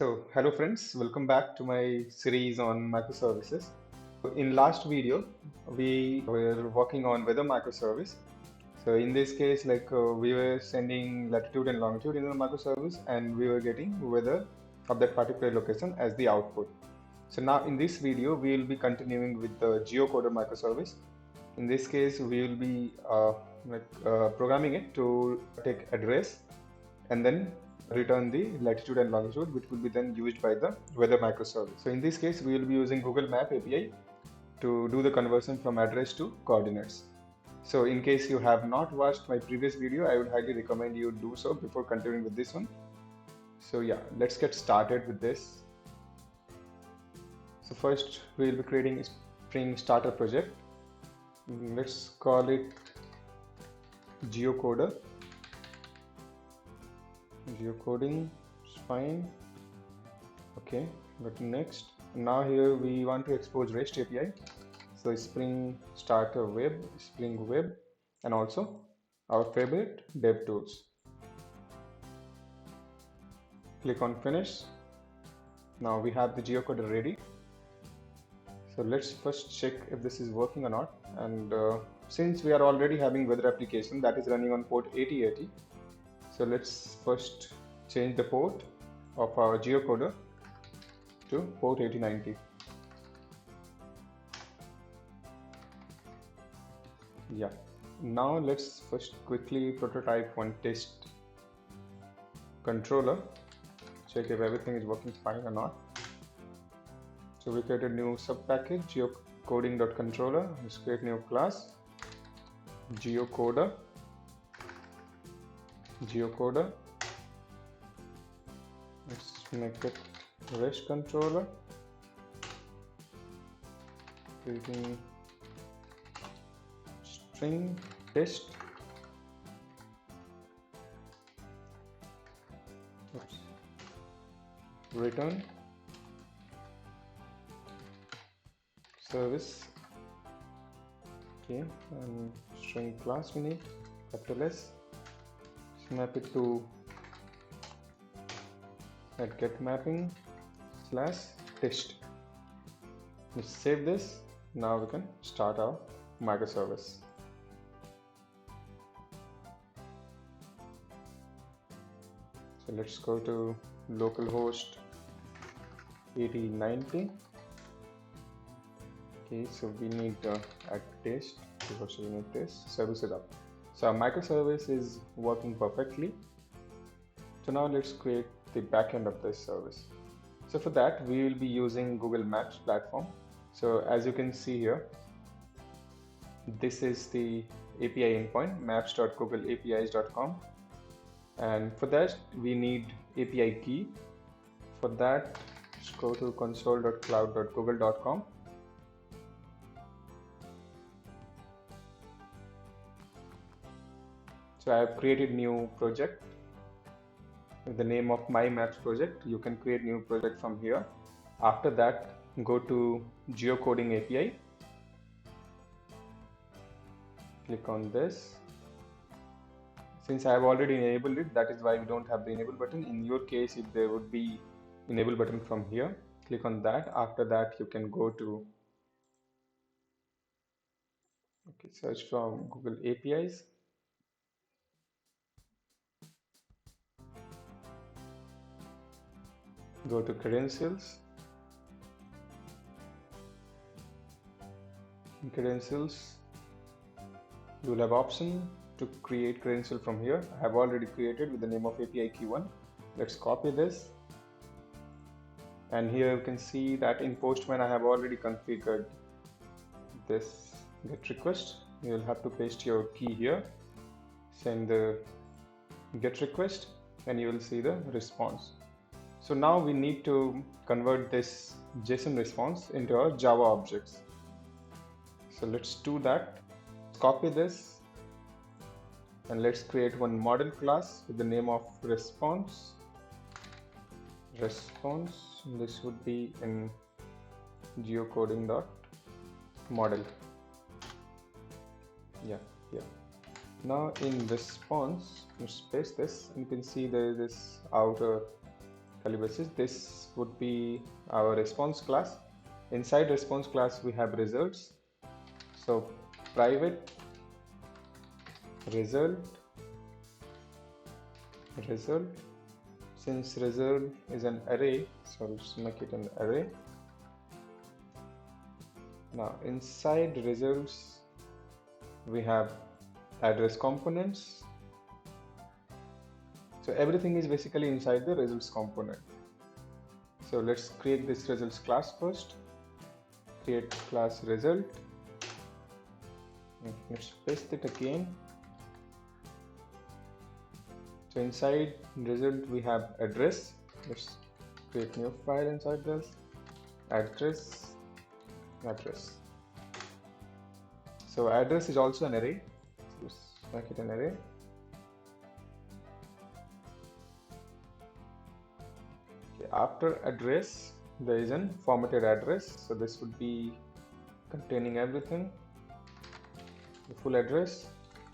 Hello friends, welcome back to my series on microservices. In last video, we were working on weather microservice. So in this case, we were sending latitude and longitude in the microservice, and we were getting weather of that particular location as the output. So now in this video, we will be continuing with the geocoder microservice. In this case, we will be programming it to take address and then return the latitude and longitude, which will be then used by the weather microservice. So in this case, we will be using Google Map API to do the conversion from address to coordinates. So in case you have not watched my previous video, I would highly recommend you do so before continuing with this one. So yeah, let's get started with this. So first we will be creating a Spring starter project. Let's call it geocoder. Geocoding is fine. Okay, but next, now here we want to expose REST API. So Spring Starter Web, Spring Web, and also our favorite dev tools. Click on finish. Now we have the geocoder ready. So let's first check if this is working or not. And since we are already having weather application that is running on port 8080, so let's first change the port of our geocoder to port 8090. Yeah, now let's first quickly prototype one test controller, check if everything is working fine or not. So we create a new subpackage, geocoding.controller. Let's create new class, geocoder. Let's make it REST controller. Creating string test. Oops. Return service. Okay, and string class we need capital S. Map it to at get mapping / test. Let's save this. Now we can start our microservice. So let's go to localhost 8090. Okay, so we need add test because we need test service is up. So our microservice is working perfectly. So now let's create the backend of this service. So for that, we will be using Google Maps platform. So as you can see here, this is the API endpoint, maps.googleapis.com. And for that, we need API key. For that, let's go to console.cloud.google.com. So I have created new project with the name of my maps project. You can create new project from here. After that, go to geocoding API. Click on this. Since I have already enabled it, that is why we don't have the enable button. In your case, if there would be enable button from here, click on that. After that, you can go to search from Google APIs. Go to credentials. In credentials, you will have option to create credential from here. I have already created with the name of API key 1. Let's copy this. And here you can see that in Postman I have already configured this get request. You will have to paste your key here, send the get request, and you will see the response. So now we need to convert this JSON response into our Java objects. So let's do that. Copy this and let's create one model class with the name of response. This would be in geocoding.model. Yeah. Now in response, let's paste this, and you can see there is this outer curly braces. This would be our response class. Inside response class we have results. So private result. Since result is an array, so let's make it an array. Now inside results we have address components. So everything is basically inside the results component. So let's create this results class first. Create class result. Let's paste it again. So inside result we have address. Let's create new file inside this. Address. So address is also an array. Let's make it an array. Okay, after address there is an formatted address. So this would be containing everything, the full address.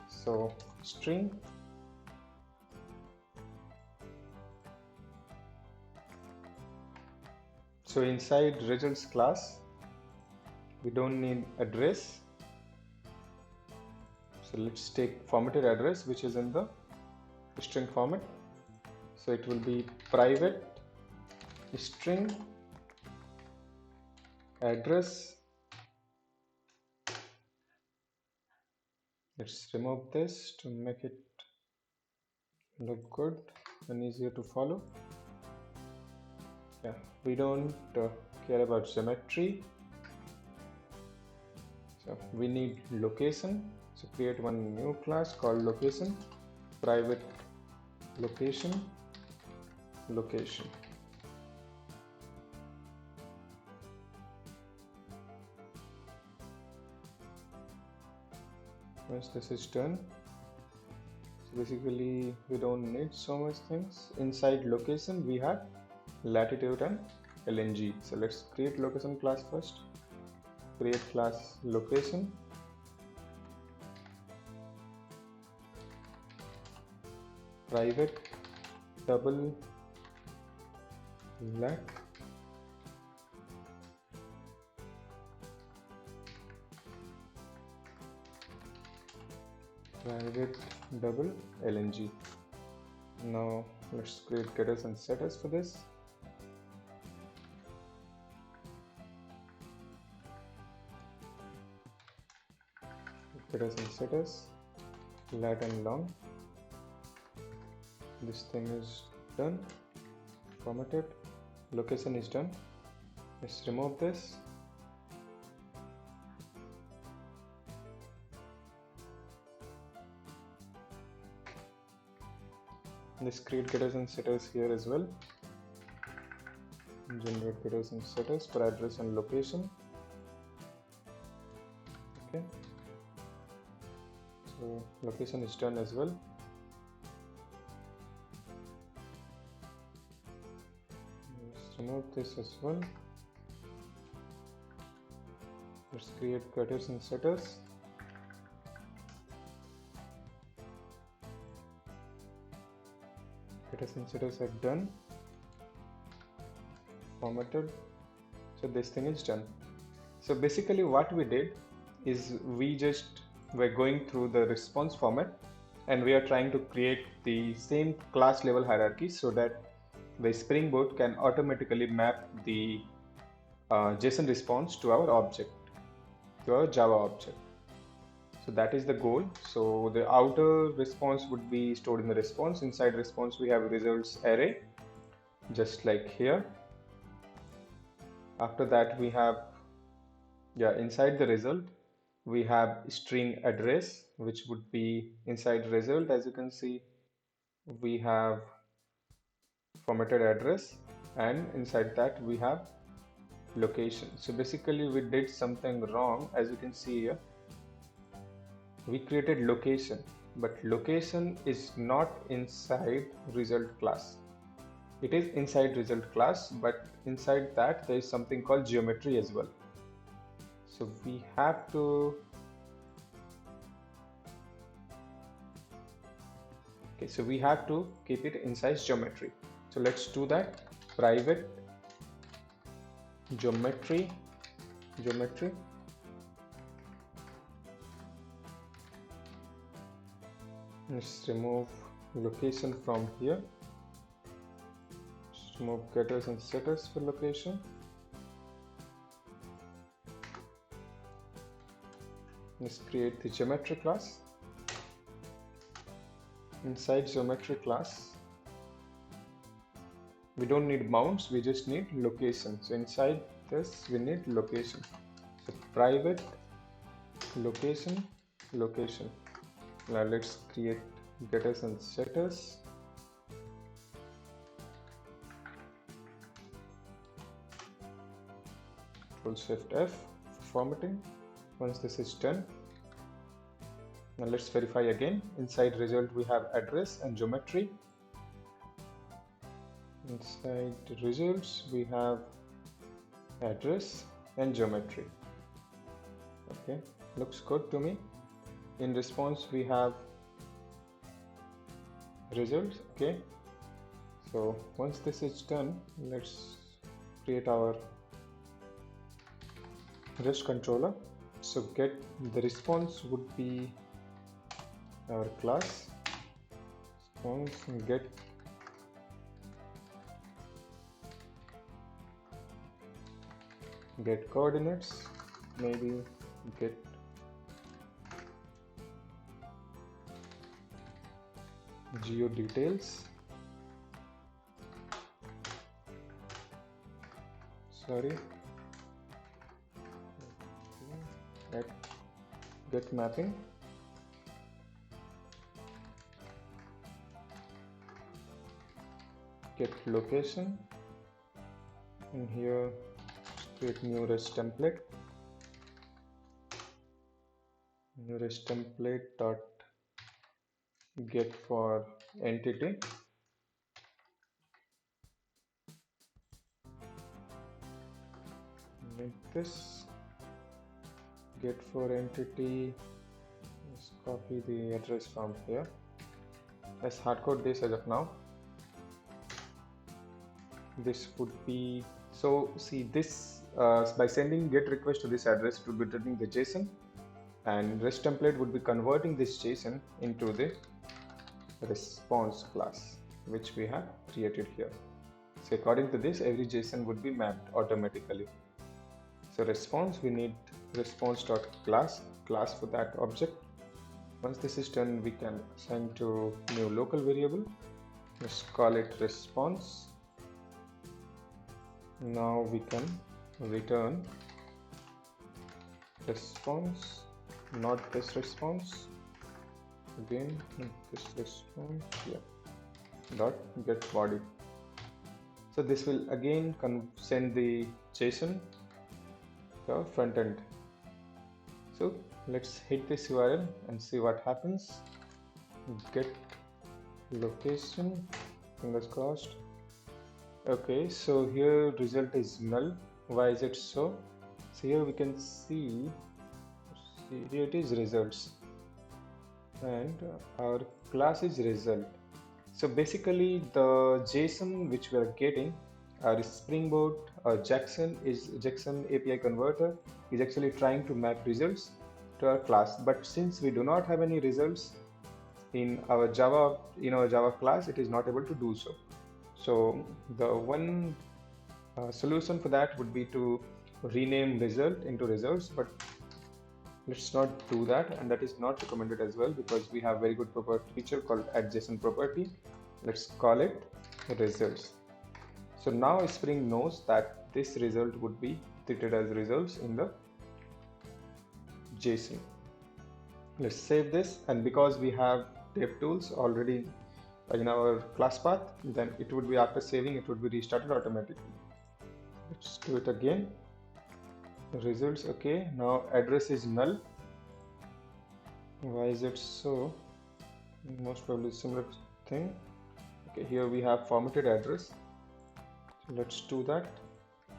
So string. So inside results class we don't need address. So let's take formatted address, which is in the string format. So it will be private string address. Let's remove this to make it look good and easier to follow. Yeah, we don't care about geometry. So we need location. So create one new class called location. Private location. Once this is done, so basically we don't need so much things. Inside location we have latitude and LNG. So let's create location class first. Create class location. Private double lat. Private double LNG. Now let's create getters and setters for this. Getters and setters, lat and long. This thing is done, formatted. Location is done. Let's remove this. Let's create getters and setters here as well. Generate getters and setters for address and location. Okay. So location is done as well. Let's remove this as well. Let's create getters and setters. Getters and setters are done. Formatted. So this thing is done. So basically what we did is we're going through the response format and we are trying to create the same class level hierarchy so that the Spring Boot can automatically map the JSON response to our object, to our Java object. So that is the goal. So the outer response would be stored in the response. Inside response we have results array, just like here. After that we have, inside the result we have string address, which would be inside result. As you can see, we have formatted address, and inside that we have location. So basically we did something wrong. As you can see here, we created location, but location is not inside result class. It is inside result class, but inside that there is something called geometry as well. So we have to keep it inside geometry. So let's do that. private geometry. Let's remove location from here. Let's remove getters and setters for location. Let's create the geometry class. Inside geometry class, we don't need mounts, we just need location. So inside this, we need location. So private location. Now let's create getters and setters. Control-Shift-F for formatting. Once this is done, now let's verify again. Inside result we have address and geometry. Inside results we have address and geometry. Okay, looks good to me. In response we have results. Okay, so once this is done, let's create our REST controller. So get the response would be our class response, and get coordinates, maybe get geo details, get mapping, get location, and here create new REST template. New REST template dot get for entity. Make this get for entity. Let's copy the address from here. Let's hardcode this as of now. This would be, so see this by sending get request to this address, it would be returning the JSON, and REST template would be converting this JSON into the response class which we have created here. So according to this, every JSON would be mapped automatically. So response, we need response.class for that object. Once this is done, we can assign to new local variable. Let's call it response. Now we can return response, not this response. Again, this response, yeah, dot get body. So this will again send the JSON to front end. So let's hit this URL and see what happens. Get location, fingers crossed. Okay, so here result is null. Why is it so? So here we can see here it is results, and our class is result. So basically the JSON which we are getting, our Springboard Jackson API converter is actually trying to map results to our class, but since we do not have any results in our Java class, it is not able to do so. So the one solution for that would be to rename result into results, but let's not do that, and that is not recommended as well, because we have very good property feature called adjacent property. Let's call it results. So now Spring knows that this result would be treated as results in the JSON. Let's save this, and because we have DevTools already in our class path, then it would be, after saving, it would be restarted automatically. Let's do it again. Results, okay. Now address is null. Why is it so? Most probably similar thing. Okay, here we have formatted address. So let's do that.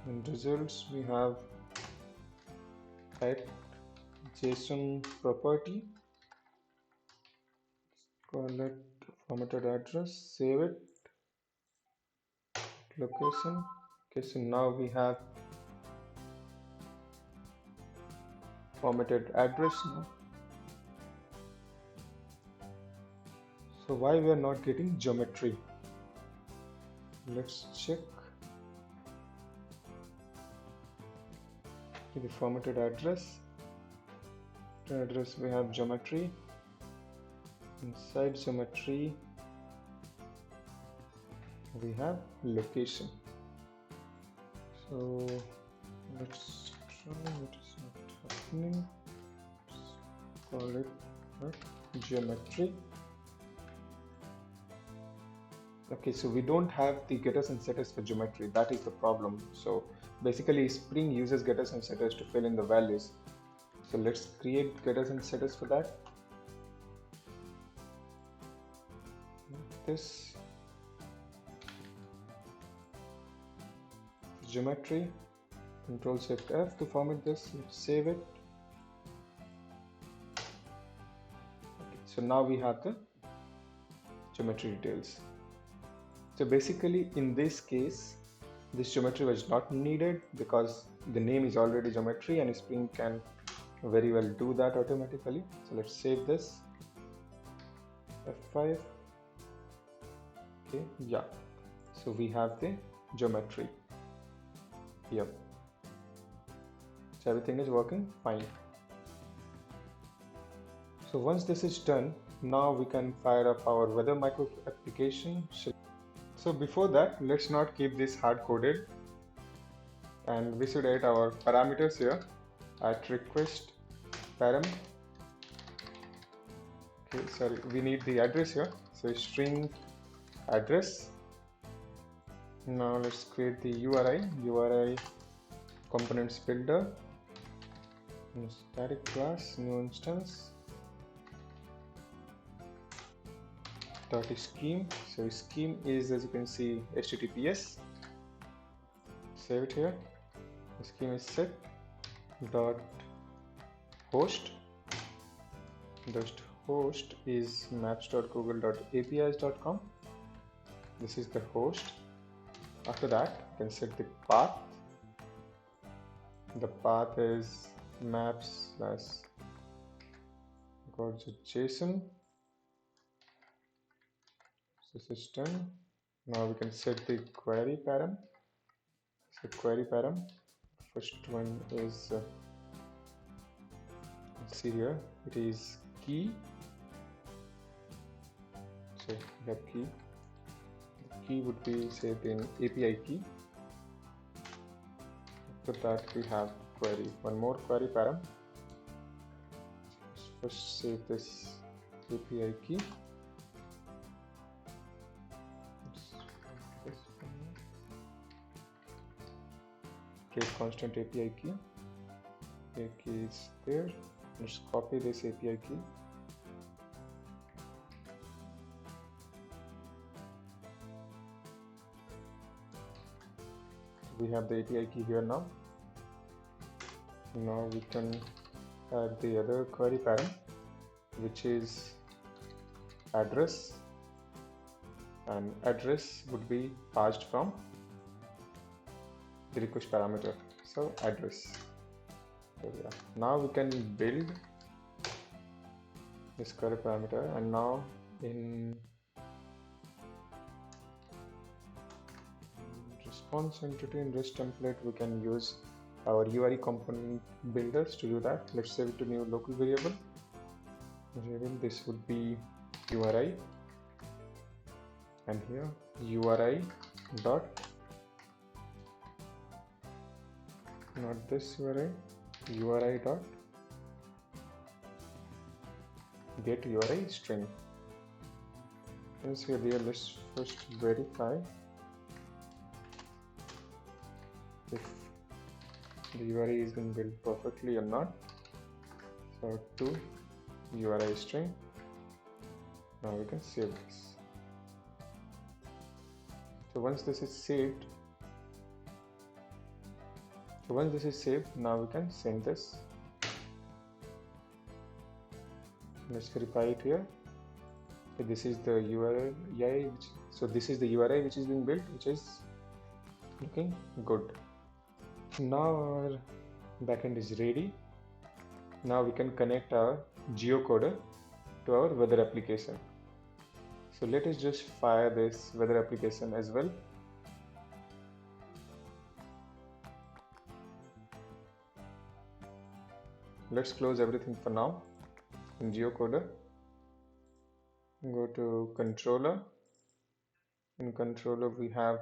In results we have add JSON property. Call it formatted address. Save it. location. Okay, so now we have formatted address now. So why we are not getting geometry? Let's check. The formatted address. The address we have geometry. Inside geometry we have location. So let's try. It is not happening. Let's call it geometry. Okay, so we don't have the getters and setters for geometry. That is the problem. So basically Spring uses getters and setters to fill in the values. So let's create getters and setters for that. This geometry, Control Shift F to format this. Let's save it. Okay, so now we have the geometry details. So basically in this case this geometry was not needed because the name is already geometry and Spring can very well do that automatically. So let's save this. F5. Okay, yeah. So we have the geometry. Yep. So everything is working fine. So once this is done, now we can fire up our weather micro application. So before that, let's not keep this hard coded, and we should add our parameters here at request param. Okay, sorry, we need the address here. So string address. Now let's create the URI components builder, static class, new instance, dot scheme. So scheme is, as you can see, HTTPS. Save it here. The scheme is set dot host. The host is maps.google.apis.com. This is the host. After that, you can set the path. The path is maps/JSON. So this is done. Now we can set the query param. So query param. First one is let's see here. It is key. So we have key. The key would be saved in API key. After that we have query. One more query param. Let's first save this API key. Create constant API key. API key is there. Let's copy this API key. We have the API key here now. Now we can add the other query param, which is address, and address would be passed from the request parameter. So address. There we are. Now we can build this query parameter, and now in response entity in REST template we can use our URI component builders to do that. Let's save it to new local variable. This would be URI, and here URI dot, not this URI dot get URI string. Let's see here. Let's first verify if the URI is being built perfectly or not. So to URI string. Now we can save this. So once this is saved, now we can send this. Let's verify it here. Okay, this is the URI. So this is the URI which is being built, which is Looking good. Now our backend is ready. Now we can connect our geocoder to our weather application. So let us just fire this weather application as well. Let's close everything for now. In geocoder, go to controller. In controller we have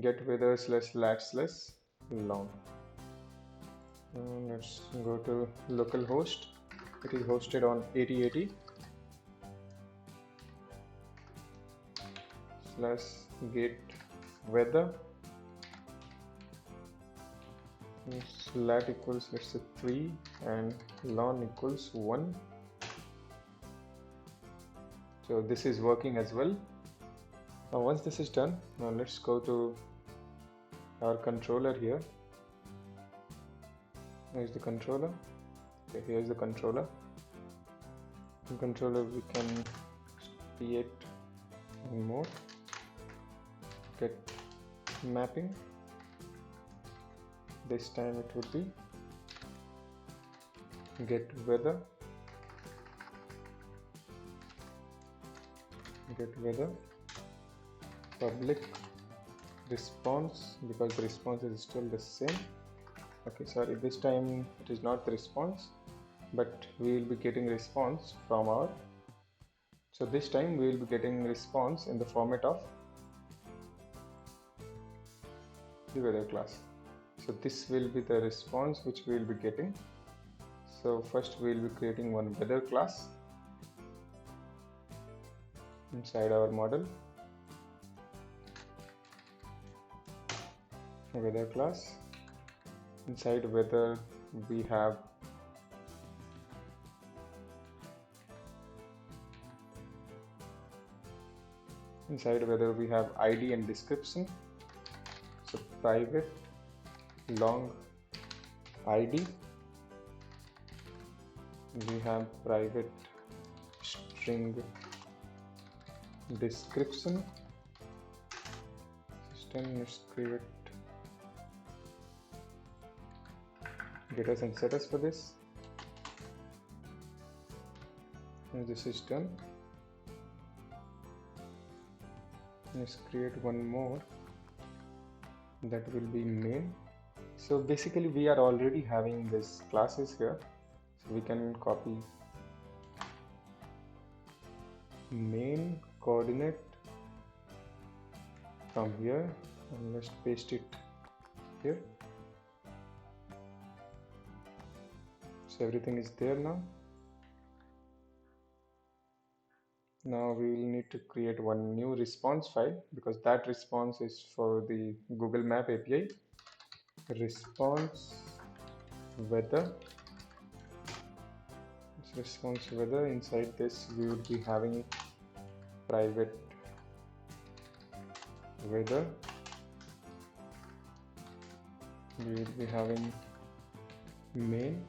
get weather / lat / long. Let's go to localhost. It is hosted on 8080 /get weather. Lat equals, let's say, 3 and long equals 1. So this is working as well. Now once this is done, now let's go to our controller here. Here's the controller. Okay, here's the controller. In controller we can create more. Get mapping. This time it would be get weather. Get weather public response, because the response is still the same. Okay, sorry, this time it is not the response, but we will be getting response from our, so this time we will be getting response in the format of the weather class. So this will be the response which we will be getting. So first we will be creating one weather class inside our model. Weather class. Inside weather we have ID and description. So private long ID. We have private string description. System, let's create getters and setters for this. And this is done. Let's create one more, that will be main. So basically we are already having these classes here, so we can copy main coordinate from here and let's paste it here. So everything is there now. Now we will need to create one new response file, because that response is for the Google Map API. Response weather. Response weather. Inside this we would be having private weather. We will be having main.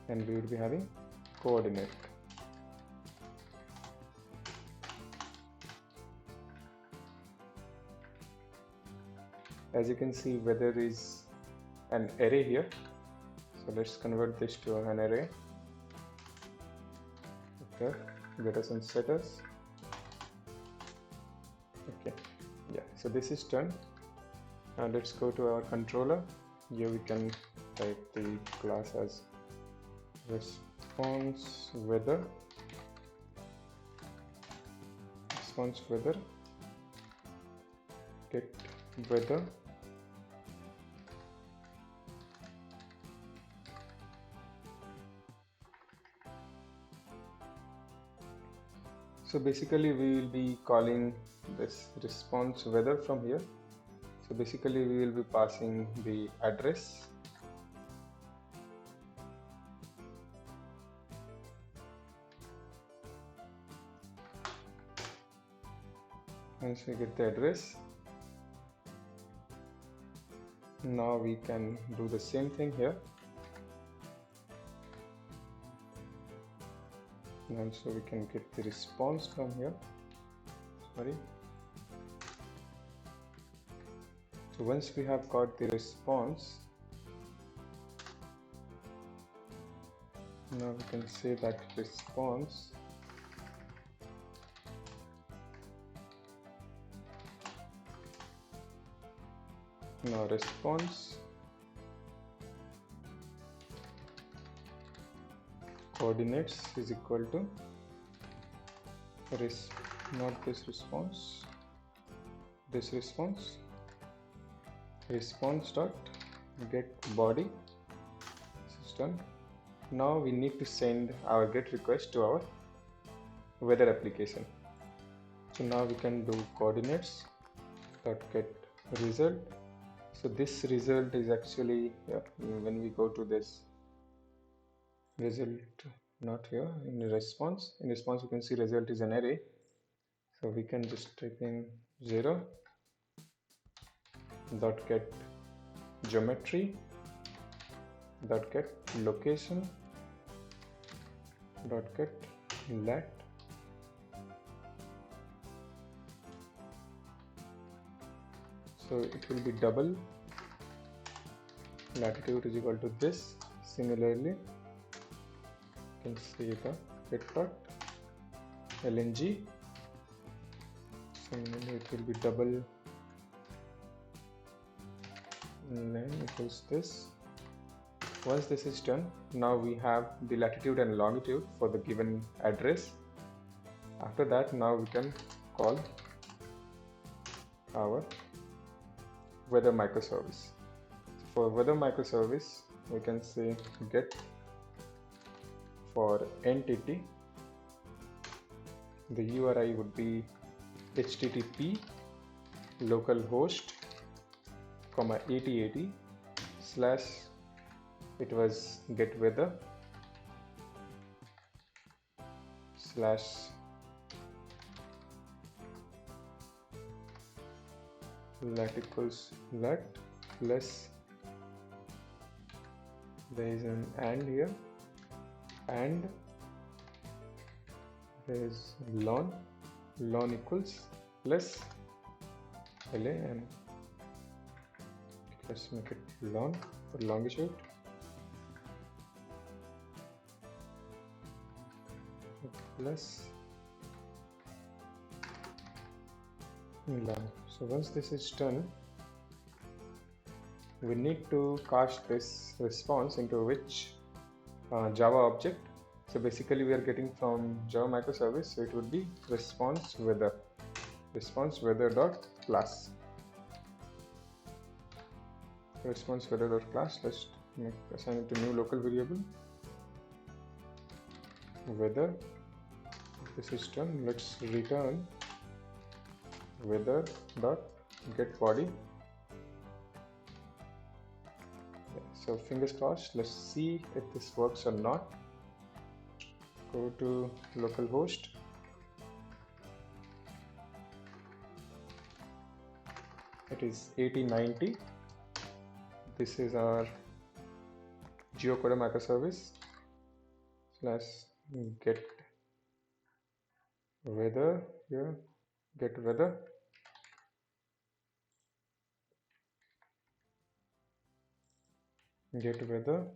And we will be having coordinate. As you can see, weather is an array here. So let's convert this to an array. Okay, getters and setters. Okay, yeah, so this is done. Now let's go to our controller. Here we can type the class as response weather. Response weather. Get weather. So basically we will be calling this response weather from here. So basically we will be passing the address. Once we get the address, now we can do the same thing here. and so we can get the response from here. Sorry. So once we have got the response, now we can say that response coordinates is equal to response dot get body system. Now we need to send our get request to our weather application. So now we can do coordinates dot get result. So this result is actually when we go to this result, not here, in response you can see result is an array. So we can just type in 0 dot get geometry dot get location dot get lat. So it will be double latitude is equal to this. Similarly, you can see the get dot lng. Similarly, it will be double len equals this. Once this is done, now we have the latitude and longitude for the given address. After that, now we can call our weather microservice. For weather microservice, we can say get for entity. The URI would be http localhost, 8080 slash it was get weather slash lat equals lat plus there is an and here and there is lon equals plus LA and let's make it lon for longitude plus lon. So once this is done, we need to cast this response into which Java object. So basically we are getting from Java microservice, so it would be response weather dot class. Response weather dot class. Let's assign it to new local variable weather. This is done. Let's return weather dot get body. So fingers crossed. Let's see if this works or not. Go to localhost. It is 8090. This is our geocoder microservice slash get weather here. Get weather. Get weather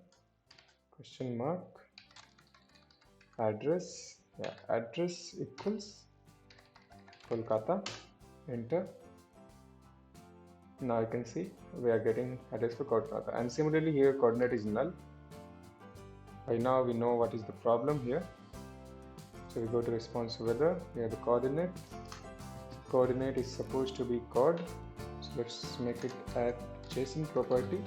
question mark address. Address equals Kolkata. Enter. Now you can see we are getting address for Kolkata, and similarly here coordinate is null. By now we know what is the problem here. So we go to response weather. Here the coordinate. Coordinate is supposed to be cod. So let's make it at JSON property.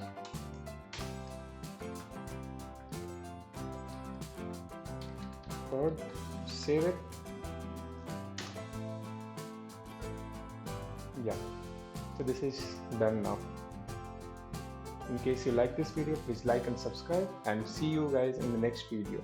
Code, save it. Yeah, so this is done now. In case you like this video, please like and subscribe, and see you guys in the next video.